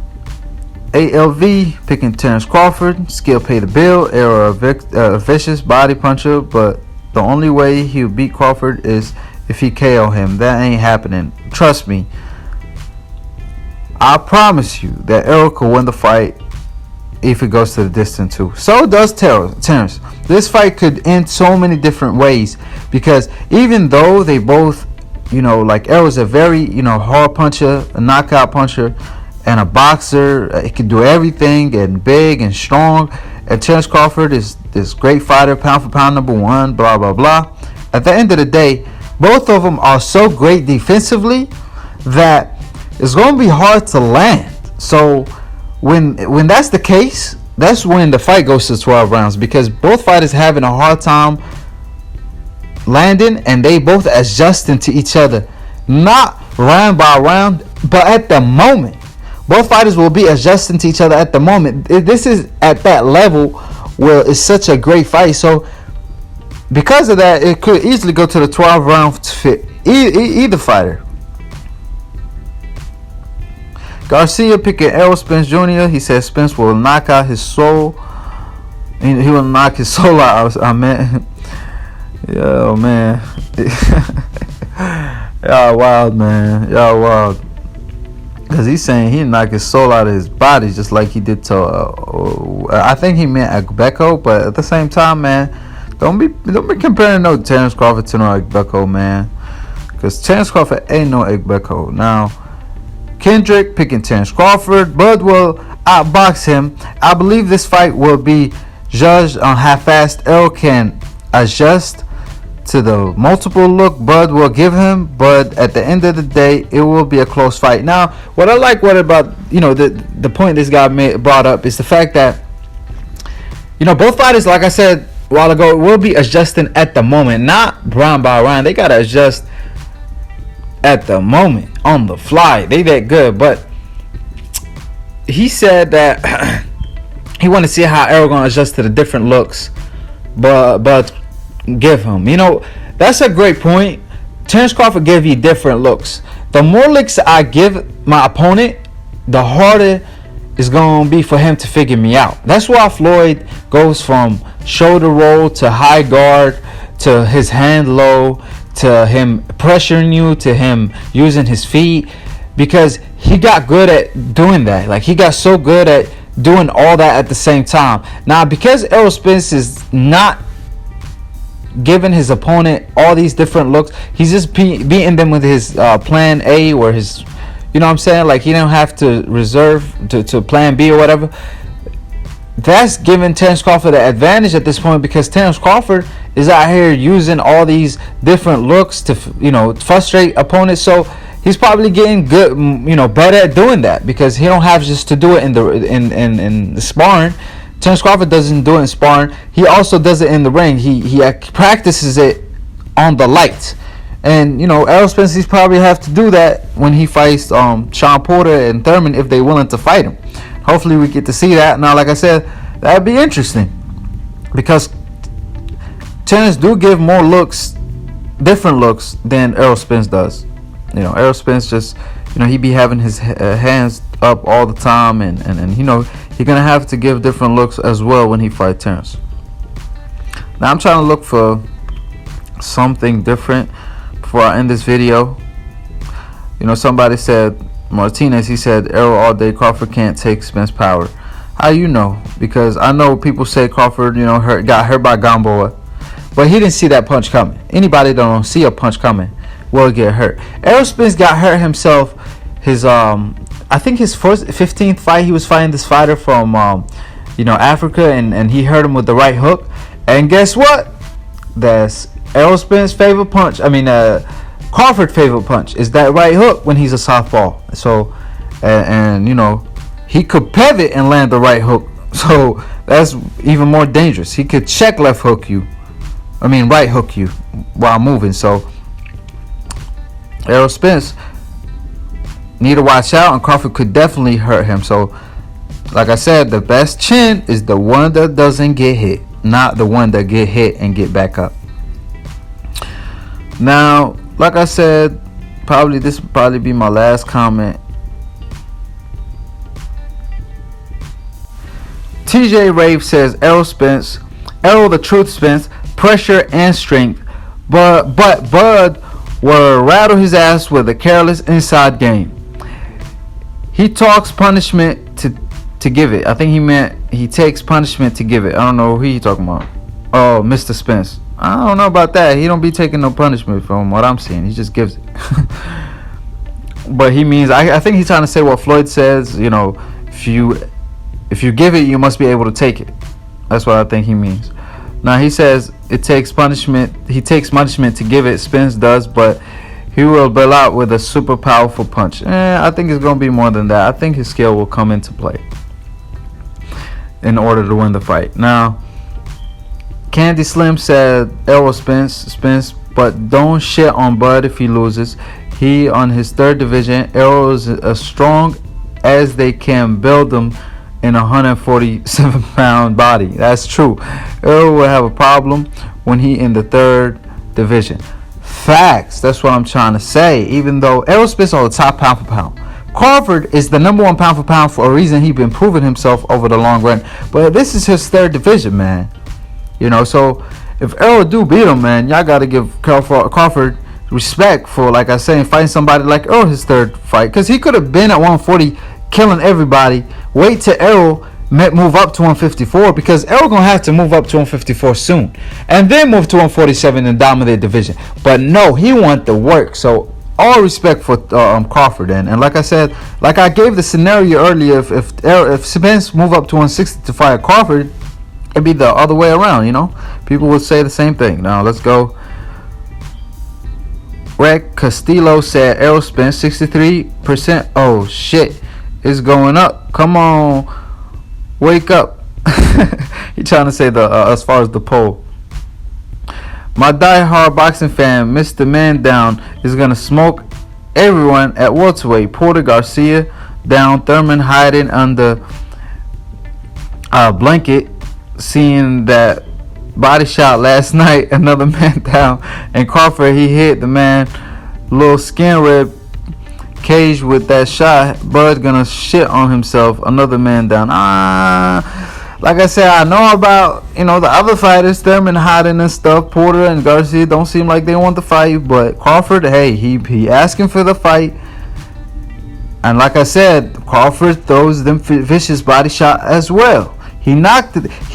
ALV picking Terence Crawford. Skill pay the bill. Errol a vicious body puncher, but the only way he'll beat Crawford is if he KO him. That ain't happening. Trust me. I promise you that Errol could win the fight if it goes to the distance too. So does Terence. This fight could end so many different ways, because even though they both, like Errol's a very, hard puncher, a knockout puncher, and a boxer. He can do everything, and big and strong. And Terence Crawford is this great fighter, pound for pound #1, blah, blah, blah. At the end of the day, both of them are so great defensively that it's going to be hard to land. So when that's the case, that's when the fight goes to 12 rounds, because both fighters having a hard time landing, and they both adjusting to each other, not round by round, but at the moment. Both fighters will be adjusting to each other at the moment. This is at that level where it's such a great fight. So because of that, it could easily go to the 12 rounds fit either fighter. Garcia picking Errol Spence Jr. He says Spence will knock out his soul. He will knock his soul out. I meant, yo, man. Y'all wild, man. Y'all wild. Because he's saying he knocked his soul out of his body, just like he did to I think he meant Agbeko, but at the same time, man, don't be comparing no Terence Crawford to no Agbeko, man, because Terence Crawford ain't no Agbeko. Now Kendrick picking Terence Crawford. Bud will outbox him. I believe this fight will be judged on how fast Errol can adjust to the multiple look Bud will give him, but at the end of the day, it will be a close fight. Now, what about the point this guy brought up is the fact that both fighters, like I said a while ago, will be adjusting at the moment, not round by round. They gotta adjust at the moment, on the fly. They that good, but he said that he want to see how Errol gonna adjust to the different looks, but give him. That's a great point. Terence Crawford gave you different looks. The more licks I give my opponent, the harder it's going to be for him to figure me out. That's why Floyd goes from shoulder roll to high guard to his hand low to him pressuring you to him using his feet, because he got good at doing that. Like, he got so good at doing all that at the same time. Now, because Errol Spence is not giving his opponent all these different looks, he's just beating them with his plan A, or his, you know what I'm saying, like he don't have to reserve to plan B or whatever. that's giving Terence Crawford the advantage at this point, because Terence Crawford is out here using all these different looks to, frustrate opponents. So he's probably getting good, better at doing that, because he don't have just to do it in the sparring. Terence Crawford doesn't do it in sparring. He also does it in the ring. He practices it on the lights. And Errol Spence, he's probably have to do that when he fights Sean Porter and Thurman, if they're willing to fight him. Hopefully we get to see that. Now, like I said, that'd be interesting, because Terence do give more looks, different looks, than Errol Spence does. Errol Spence just, he be having his hands up all the time, and he's gonna have to give different looks as well when he fights Terence. Now I'm trying to look for something different before I end this video. Somebody said, Martinez, he said, Errol all day, Crawford can't take Spence power. How you know? Because I know people say Crawford, got hurt by Gamboa, but he didn't see that punch coming. Anybody that don't see a punch coming will get hurt. Errol Spence got hurt himself. His I think his first 15th fight, he was fighting this fighter from Africa, and he hurt him with the right hook. And guess what? That's Errol Spence's favorite punch. Crawford's favorite punch is that right hook when he's a southpaw. So, and he could pivot and land the right hook. So that's even more dangerous. He could check right hook you while moving. So Errol Spence need to watch out, and Crawford could definitely hurt him. So, like I said, the best chin is the one that doesn't get hit, not the one that get hit and get back up. Now, like I said, this will probably be my last comment. TJ Rave says, Errol the Truth Spence, pressure and strength, but Bud will rattle his ass with a careless inside game. He talks punishment to give it. I think he meant he takes punishment to give it. I don't know who he talking about. Oh, Mr. Spence. I don't know about that. He don't be taking no punishment from what I'm seeing. He just gives it. But he means, I think he's trying to say what Floyd says. If you give it, you must be able to take it. That's what I think he means. Now he says it takes punishment. He takes punishment to give it. Spence does, but he will bail out with a super powerful punch. I think it's gonna be more than that. I think his skill will come into play in order to win the fight. Now, Candy Slim said Errol Spence, but don't shit on Bud if he loses. He on his third division. Errol is as strong as they can build him in a 147-pound body. That's true. Errol will have a problem when he in the third division. Facts. That's what I'm trying to say. Even though Errol Spence on the top pound for pound, Crawford is the number one pound for pound for a reason. He's been proving himself over the long run. But this is his third division, man. So if Errol do beat him, man, y'all got to give Crawford respect for, like I say, fighting somebody like Errol his third fight. Because he could have been at 140 killing everybody. Wait till Errol move up to 154, because Errol going to have to move up to 154 soon. And then move to 147 and dominate division. But no, he want the work. So all respect for Crawford. And like I said, like I gave the scenario earlier, if Spence move up to 160 to fight Crawford, it'd be the other way around, People would say the same thing. Now let's go. Rick Castillo said Errol Spence 63%. Oh shit, it's going up. Come on, wake up. He trying to say the as far as the poll. My die-hard boxing fan, Mr. Man Down, is gonna smoke everyone at welterweight. Porter Garcia down, Thurman hiding under a blanket. Seeing that body shot last night, another man down, and Crawford, he hit the man little skin rib cage with that shot. Bud gonna shit on himself. Another man down. Like I said, I know about the other fighters, Thurman hiding and stuff. Porter and Garcia don't seem like they want the fight, but Crawford, hey, he asking for the fight. And like I said, Crawford throws them vicious body shot as well. He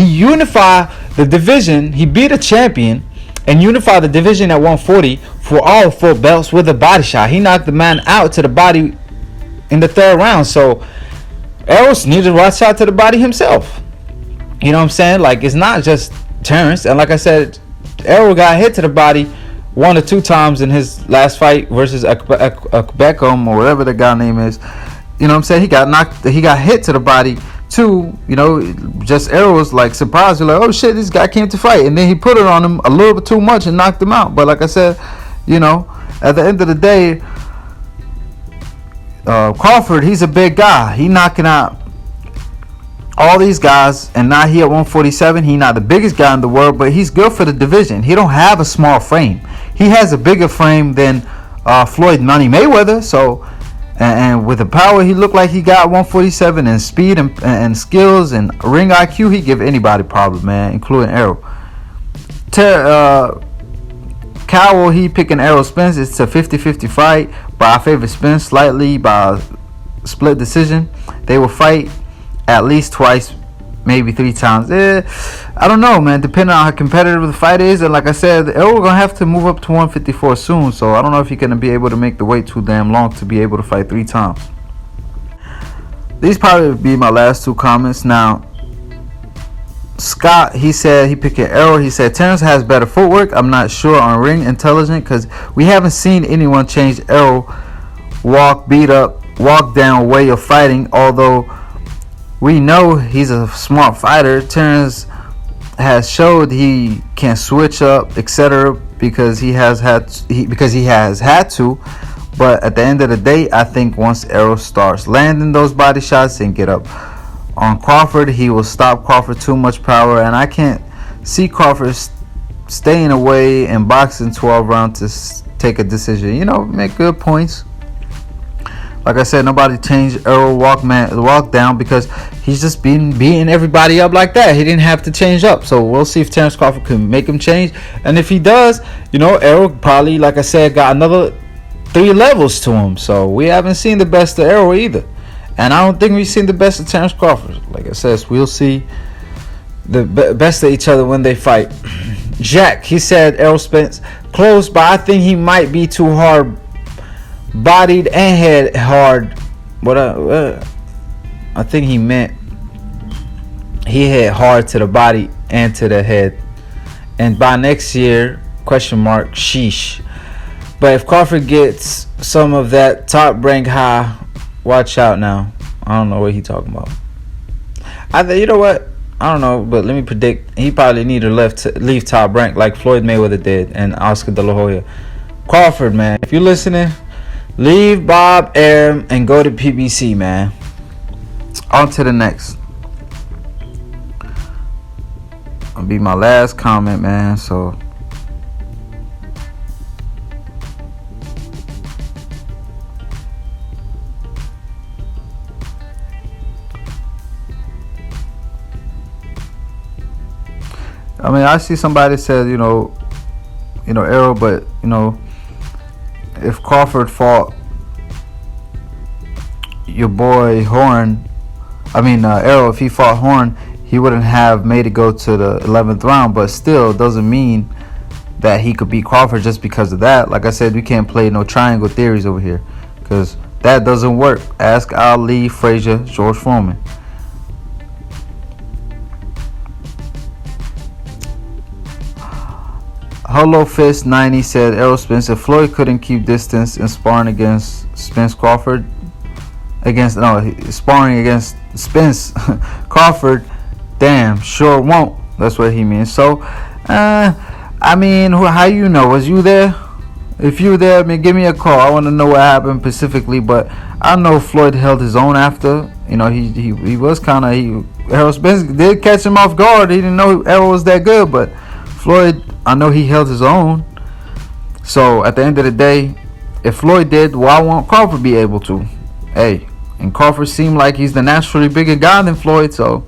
unified the division. He beat a champion and unified the division at 140 for all 4 belts with a body shot. He knocked the man out to the body in the third round. So Errol needed to watch out to the body himself. You know what I'm saying? Like, it's not just Terence. And like I said, Errol got hit to the body 1 or 2 times in his last fight versus Beckham or whatever the guy name is. You know what I'm saying? He got hit to the body too. You know, just Errol was like surprised. You're like, oh shit, this guy came to fight. And then he put it on him a little bit too much and knocked him out. But like I said, you know, at the end of the day, Crawford, he's a big guy. He knocking out all these guys, and now he at 147. He not the biggest guy in the world, but he's good for the division. He don't have a small frame. He has a bigger frame than Floyd Money Mayweather. So, and with the power he looked like he got 147, and speed and skills and ring IQ, he give anybody problem, man, including Errol. Cowell, he picking Errol Spence. It's a 50-50 fight, but I favor Spence slightly by split decision. They will fight at least twice, maybe 3 times. I don't know, man. Depending on how competitive the fight is, and like I said, Errol gonna have to move up to 154 soon. So I don't know if he's gonna be able to make the wait too damn long to be able to fight 3 times. These probably be my last 2 comments. Now, Scott, he said he picked Errol. He said Terence has better footwork. I'm not sure on ring intelligence because we haven't seen anyone change Errol walk down way of fighting. Although we know he's a smart fighter, Terence has showed he can switch up, etc. because he has had to. But at the end of the day, I think once Errol starts landing those body shots and get up on Crawford, he will stop Crawford too much power, and I can't see Crawford staying away and boxing 12 rounds to take a decision. You know, make good points. Like I said, nobody changed Errol walk down because he's just beating everybody up like that. He didn't have to change up. So we'll see if Terence Crawford can make him change. And if he does, you know, Errol probably, like I said, got another 3 levels to him. So we haven't seen the best of Errol either. And I don't think we've seen the best of Terence Crawford. Like I said, we'll see the best of each other when they fight. Jack, he said Errol Spence close, but I think he might be too hard bodied and head hard. I think he meant he hit hard to the body and to the head. And by next year, ? Sheesh. But if Crawford gets some of that top rank high, watch out now. I don't know what he talking about. You know what? I don't know, but let me predict. He probably need to leave top rank like Floyd Mayweather did and Oscar De La Hoya. Crawford, man, if you're listening, leave Bob Arum and go to PBC, man. On to the next. That'll be my last comment, man. So I mean, I see somebody said, you know, Errol, but if Crawford fought your boy Errol, if he fought Horn, he wouldn't have made it go to the 11th round. But still, doesn't mean that he could beat Crawford just because of that. Like I said, we can't play no triangle theories over here because that doesn't work. Ask Ali, Frazier, George Foreman. Hello Fist 90 said Errol Spence, if Floyd couldn't keep distance in sparring against Crawford, damn sure won't. That's what he means. So I mean, how you know? Was you there? If you were there, I mean, give me a call. I want to know what happened specifically. But I know Floyd held his own after. You know, he was kind of Errol Spence did catch him off guard. He didn't know Errol was that good, but Floyd, I know he held his own. So at the end of the day, if Floyd did, why won't Crawford be able to? Hey, and Crawford seemed like he's the naturally bigger guy than Floyd. So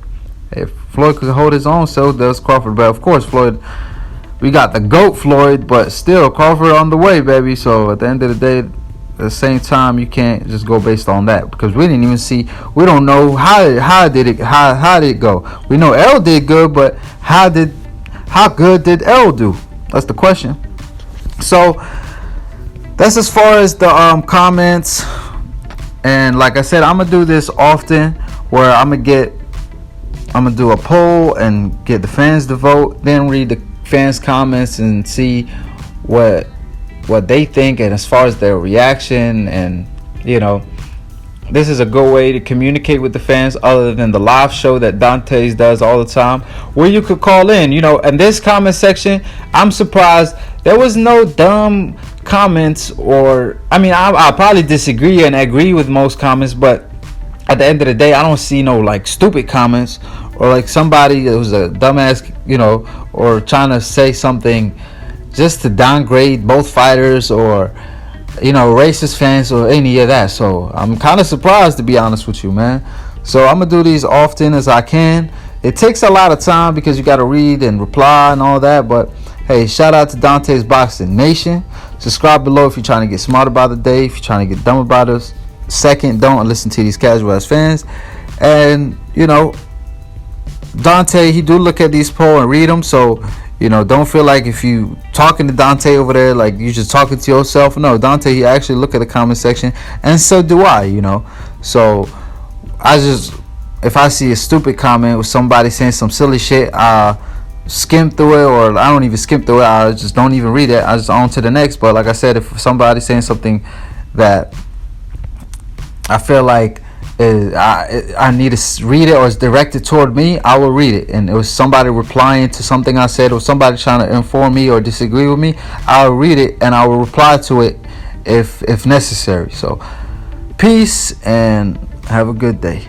if Floyd could hold his own, so does Crawford. But of course, Floyd, we got the GOAT Floyd, but still Crawford on the way, baby. So at the end of the day, at the same time, you can't just go based on that because we didn't even see. We don't know how did it go. We know Errol did good, but how good did Errol do? That's the question. So that's as far as the comments. And like I said, I'm gonna do this often, where I'm gonna get I'm gonna do a poll and get the fans to vote, then read the fans' comments and see what they think, and as far as their reaction. And this is a good way to communicate with the fans, other than the live show that Dante's does all the time, where you could call in. In this comment section, I'm surprised there was no dumb comments, or I probably disagree and agree with most comments, but at the end of the day, I don't see no like stupid comments, or like somebody that was a dumbass, or trying to say something just to downgrade both fighters, or racist fans, or any of that. So I'm kind of surprised, to be honest with you, man. So I'm gonna do these often as I can. It takes a lot of time because you got to read and reply and all that, but hey, shout out to Dante's Boxing Nation. Subscribe below if you're trying to get smart about the day, if you're trying to get dumb about us. Second, don't listen to these casual ass fans. And Dante, he do look at these polls and read them, so don't feel like if you talking to Dante over there like you just talking to yourself. No, Dante, he actually look at the comment section, and so do I. So if I see a stupid comment with somebody saying some silly shit, I skim through it, or I don't even skim through it, I just don't even read it, I just on to the next. But like I said, if somebody's saying something that I feel like I need to read it, or it's directed toward me, I will read it. And it was somebody replying to something I said, or somebody trying to inform me or disagree with me, I'll read it and I will reply to it if necessary. So peace and have a good day.